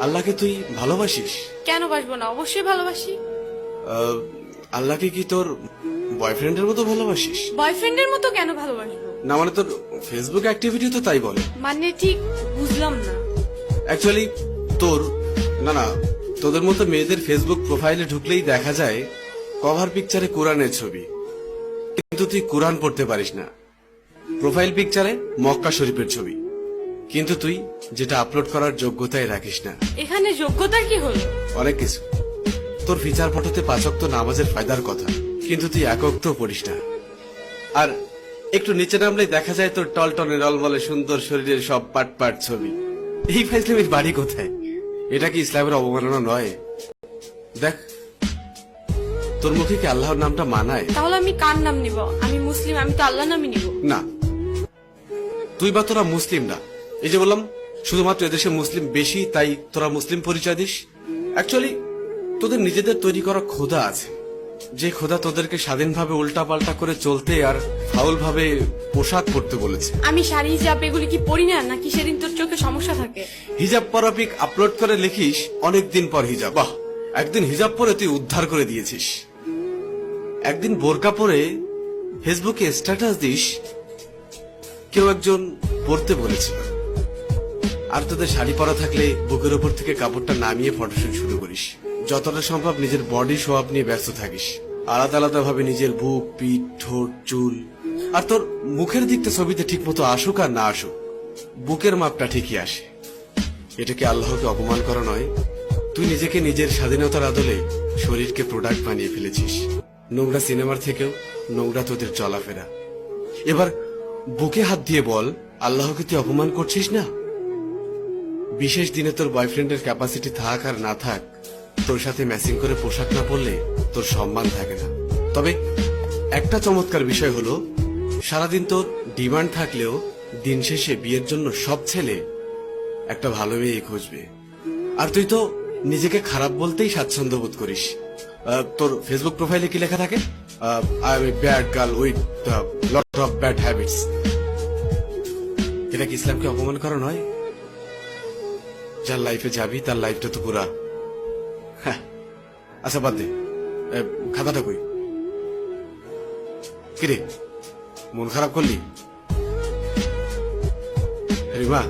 আল্লাহকে তুই ভালোবাসিস? কেন বাসবো না, অবশ্যই ভালোবাসি। আল্লাহকে কি তোর বয়ফ্রেন্ডের মতো ভালোবাসিস? বয়ফ্রেন্ডের মতো কেন ভালোবাসবো? না মানে তোর ফেসবুক অ্যাক্টিভিটি তো তাই বলে। মানে ঠিক বুঝলাম না। অ্যাকচুয়ালি তোর না তোদের মতো মেয়েদের ফেসবুক প্রোফাইলে ঢুকলেই দেখা যায় কভার পিকচারে কোরআনের ছবি, কিন্তু তুই কোরআন পড়তে পারিস না। প্রোফাইল পিকচারে মক্কা শরীফের ছবি, কিন্তু তুই যেটা আপলোড করার যোগ্যতাই রাখিস না। এখানে যোগ্যতার কি হলো? অনেক কিছু। তোর ফিচার ফটোতে 5 ওয়াক্ত নামাজের ফায়দার কথা, কিন্তু তুই 1 ওয়াক্তও পড়িস না। আর একটু নিচে নামলেই দেখা যায় তোর টলটনে রলবলে সুন্দর শরীরের সব পাট পাট ছবি। এই ফাইজলামের বাড়ি কোথায়? এটা কি ইসলামের অবমাননা নয়? দেখ, তোর মুখে কি আল্লাহর নামটা মানায়? তাহলে আমি কার নাম নিব? আমি মুসলিম, আমি তো আল্লাহ নামই নিব। না, তুই বা তোরা মুসলিম না। এই যে বললাম, শুধুমাত্র এদেশে মুসলিম বেশি তাই তোরা মুসলিম পরিচয় দিস। অ্যাকচুয়ালি তোদের নিজেদের তৈরি করা খোদা আছে, যে খোদা তোদেরকে স্বাধীনভাবে উল্টাপাল্টা করে চলতে আর ফাউল ভাবে পোশাক পরতে বলেছে। আমি শাড়ি হিজাব এগুলি কি পরি না, নাকি সেদিন তোর চোখে সমস্যা থাকে? হিজাব পরা পিক আপলোড করে লিখিস অনেকদিন পর হিজাব। বাহ, একদিন হিজাব পরে তুই উদ্ধার করে দিয়েছিস। একদিন বোরকা পরে ফেসবুকে স্ট্যাটাস দিস কেউ একজন পড়তে বলেছিল। আর তোদের শাড়ি পরা থাকলে বুকের উপর থেকে কাপড়টা নামিয়ে ফটোশুট শুরু করিস। যতটা সম্ভব নিজের বডি শো আপ নিয়ে ব্যস্ত থাকিস। আলাদা আলাদা ভাবে নিজের বুক, পিঠ, ঠোঁট, চুল। আর তোর মুখের দিকটা ছবিতে ঠিক মতো আসুক আর না আসুক, বুকের মাপটা ঠিকই আসে। এটা কি আল্লাহকে অপমান করা নয়? তুই নিজেকে নিজের স্বাধীনতার আদলে শরীরকে প্রোডাক্ট বানিয়ে ফেলেছিস। নোংরা সিনেমার থেকেও নোংরা তোদের চলাফেরা। এবার বুকে হাত দিয়ে বল, আল্লাহকে তুই অপমান করছিস না? বিশেষ দিনে তোর বয়ফ্রেন্ডের ক্যাপাসিটি থাক আর না থাক, তোর সাথে ম্যাচিং করে পোশাক না পরলে তোর সম্মান থাকে না। তবে একটা চমৎকার বিষয় হলো, সারাদিন তোর ডিমান্ড থাকলেও দিন শেষে বিয়ের জন্য সব ছেলে একটা ভালো মেয়ে খুঁজবে। আর তুই তো নিজেকে খারাপ বলতেই স্বাচ্ছন্দ্য বোধ করিস। তোর ফেসবুক প্রোফাইলে কি লেখা থাকে? I M a bad girl with lot of bad habits. এটা কি ইসলামকে অপমান করা নয়? যার লাইফে যাবি তার লাইফটা তো পুরা। হ্যাঁ, আচ্ছা বাদ দে, খাতাটা কই? কিরে, মন খারাপ করলি? রিমা।